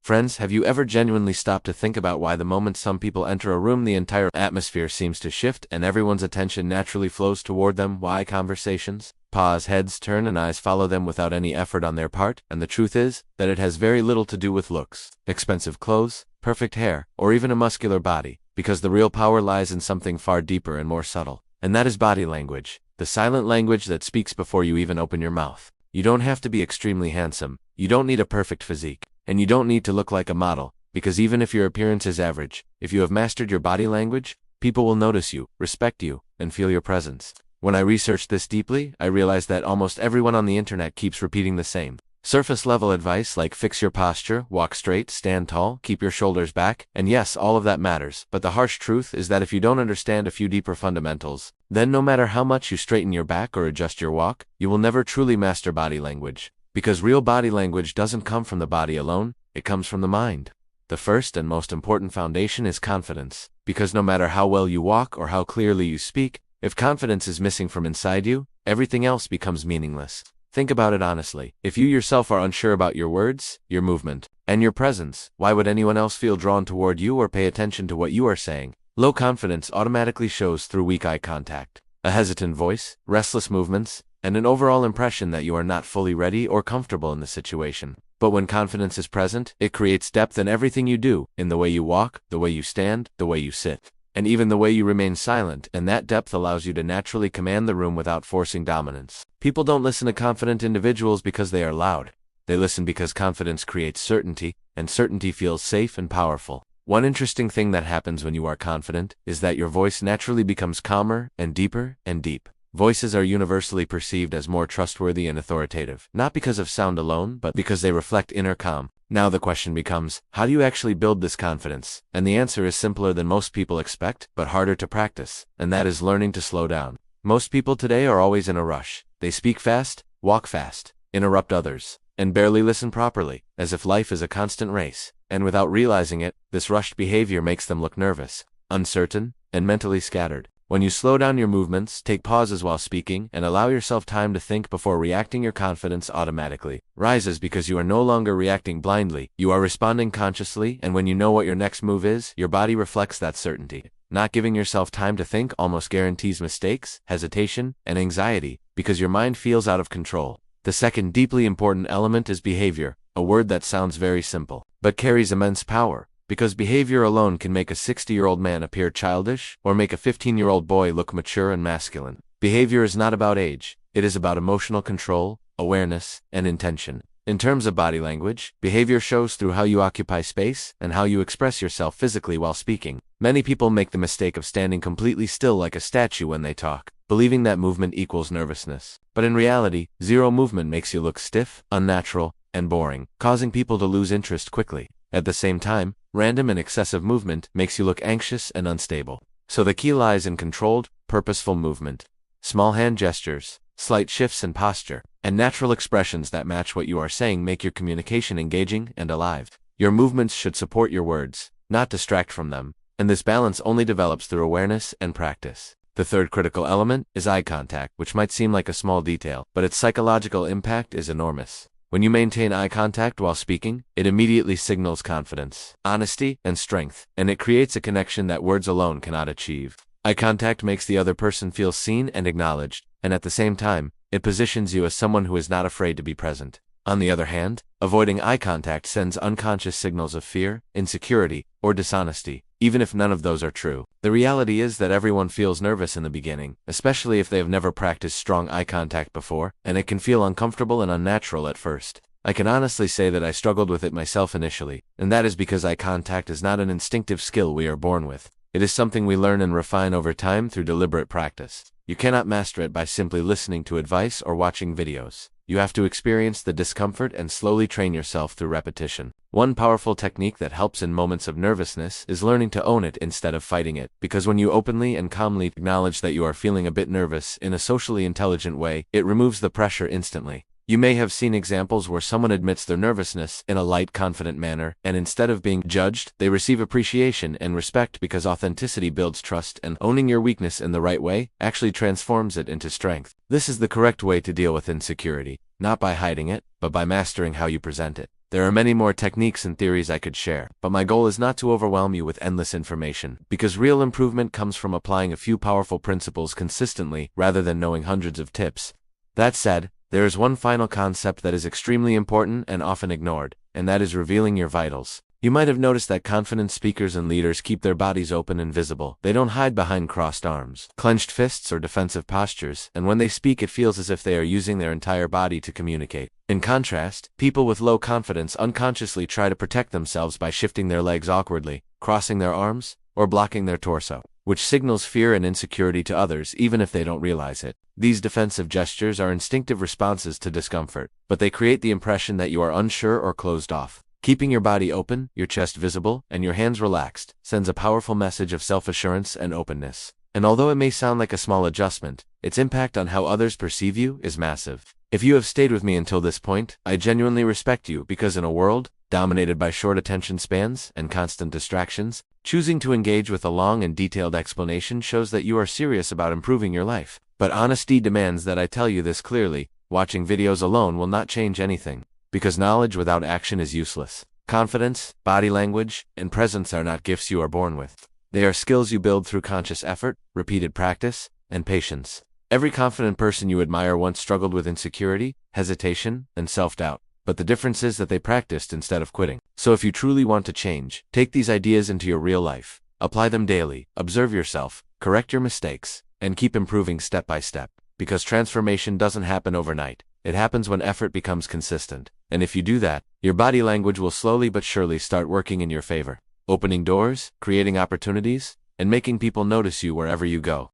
Friends, have you ever genuinely stopped to think about why the moment some people enter a room, the entire atmosphere seems to shift and everyone's attention naturally flows toward them? Why conversations pause, heads turn, and eyes follow them without any effort on their part? And the truth is that it has very little to do with looks, expensive clothes, perfect hair, or even a muscular body, because the real power lies in something far deeper and more subtle. And that is body language, the silent language that speaks before you even open your mouth. You don't have to be extremely handsome, you don't need a perfect physique, and you don't need to look like a model, because even if your appearance is average, if you have mastered your body language, people will notice you, respect you, and feel your presence. When I researched this deeply, I realized that almost everyone on the internet keeps repeating the same surface-level advice like fix your posture, walk straight, stand tall, keep your shoulders back, and yes, all of that matters, but the harsh truth is that if you don't understand a few deeper fundamentals, then no matter how much you straighten your back or adjust your walk, you will never truly master body language. Because real body language doesn't come from the body alone, it comes from the mind. The first and most important foundation is confidence, because no matter how well you walk or how clearly you speak, if confidence is missing from inside you, everything else becomes meaningless. Think about it honestly. If you yourself are unsure about your words, your movement, and your presence, why would anyone else feel drawn toward you or pay attention to what you are saying? Low confidence automatically shows through weak eye contact, a hesitant voice, restless movements, and an overall impression that you are not fully ready or comfortable in the situation. But when confidence is present, it creates depth in everything you do, in the way you walk, the way you stand, the way you sit, and even the way you remain silent, and that depth allows you to naturally command the room without forcing dominance. People don't listen to confident individuals because they are loud. They listen because confidence creates certainty, and certainty feels safe and powerful. One interesting thing that happens when you are confident is that your voice naturally becomes calmer and deeper and deep. Voices are universally perceived as more trustworthy and authoritative, not because of sound alone, but because they reflect inner calm. Now the question becomes, how do you actually build this confidence? And the answer is simpler than most people expect, but harder to practice, and that is learning to slow down. Most people today are always in a rush. They speak fast, walk fast, interrupt others, and barely listen properly, as if life is a constant race. And without realizing it, this rushed behavior makes them look nervous, uncertain, and mentally scattered. When you slow down your movements, take pauses while speaking, and allow yourself time to think before reacting, your confidence automatically rises because you are no longer reacting blindly, you are responding consciously, and when you know what your next move is, your body reflects that certainty. Not giving yourself time to think almost guarantees mistakes, hesitation, and anxiety, because your mind feels out of control. The second deeply important element is behavior, a word that sounds very simple, but carries immense power. Because behavior alone can make a 60-year-old man appear childish, or make a 15-year-old boy look mature and masculine. Behavior is not about age, it is about emotional control, awareness, and intention. In terms of body language, behavior shows through how you occupy space and how you express yourself physically while speaking. Many people make the mistake of standing completely still like a statue when they talk, believing that movement equals nervousness. But in reality, zero movement makes you look stiff, unnatural, and boring, causing people to lose interest quickly. At the same time, random and excessive movement makes you look anxious and unstable. So the key lies in controlled, purposeful movement. Small hand gestures, slight shifts in posture, and natural expressions that match what you are saying make your communication engaging and alive. Your movements should support your words, not distract from them, and this balance only develops through awareness and practice. The third critical element is eye contact, which might seem like a small detail, but its psychological impact is enormous. When you maintain eye contact while speaking, it immediately signals confidence, honesty, and strength, and it creates a connection that words alone cannot achieve. Eye contact makes the other person feel seen and acknowledged, and at the same time, it positions you as someone who is not afraid to be present. On the other hand, avoiding eye contact sends unconscious signals of fear, insecurity, or dishonesty, even if none of those are true. The reality is that everyone feels nervous in the beginning, especially if they have never practiced strong eye contact before, and it can feel uncomfortable and unnatural at first. I can honestly say that I struggled with it myself initially, and that is because eye contact is not an instinctive skill we are born with. It is something we learn and refine over time through deliberate practice. You cannot master it by simply listening to advice or watching videos. You have to experience the discomfort and slowly train yourself through repetition. One powerful technique that helps in moments of nervousness is learning to own it instead of fighting it, because when you openly and calmly acknowledge that you are feeling a bit nervous in a socially intelligent way, it removes the pressure instantly. You may have seen examples where someone admits their nervousness in a light, confident manner, and instead of being judged, they receive appreciation and respect because authenticity builds trust, and owning your weakness in the right way actually transforms it into strength. This is the correct way to deal with insecurity, not by hiding it, but by mastering how you present it. There are many more techniques and theories I could share, but my goal is not to overwhelm you with endless information, because real improvement comes from applying a few powerful principles consistently rather than knowing hundreds of tips. That said, there is one final concept that is extremely important and often ignored, and that is revealing your vitals. You might have noticed that confident speakers and leaders keep their bodies open and visible. They don't hide behind crossed arms, clenched fists, or defensive postures, and when they speak it feels as if they are using their entire body to communicate. In contrast, people with low confidence unconsciously try to protect themselves by shifting their legs awkwardly, crossing their arms, or blocking their torso, which signals fear and insecurity to others even if they don't realize it. These defensive gestures are instinctive responses to discomfort, but they create the impression that you are unsure or closed off. Keeping your body open, your chest visible, and your hands relaxed sends a powerful message of self-assurance and openness. And although it may sound like a small adjustment, its impact on how others perceive you is massive. If you have stayed with me until this point, I genuinely respect you, because in a world dominated by short attention spans and constant distractions, choosing to engage with a long and detailed explanation shows that you are serious about improving your life. But honesty demands that I tell you this clearly: watching videos alone will not change anything, because knowledge without action is useless. Confidence, body language, and presence are not gifts you are born with. They are skills you build through conscious effort, repeated practice, and patience. Every confident person you admire once struggled with insecurity, hesitation, and self-doubt, but the difference is that they practiced instead of quitting. So if you truly want to change, take these ideas into your real life. Apply them daily, observe yourself, correct your mistakes, and keep improving step by step. Because transformation doesn't happen overnight. It happens when effort becomes consistent. And if you do that, your body language will slowly but surely start working in your favor, opening doors, creating opportunities, and making people notice you wherever you go.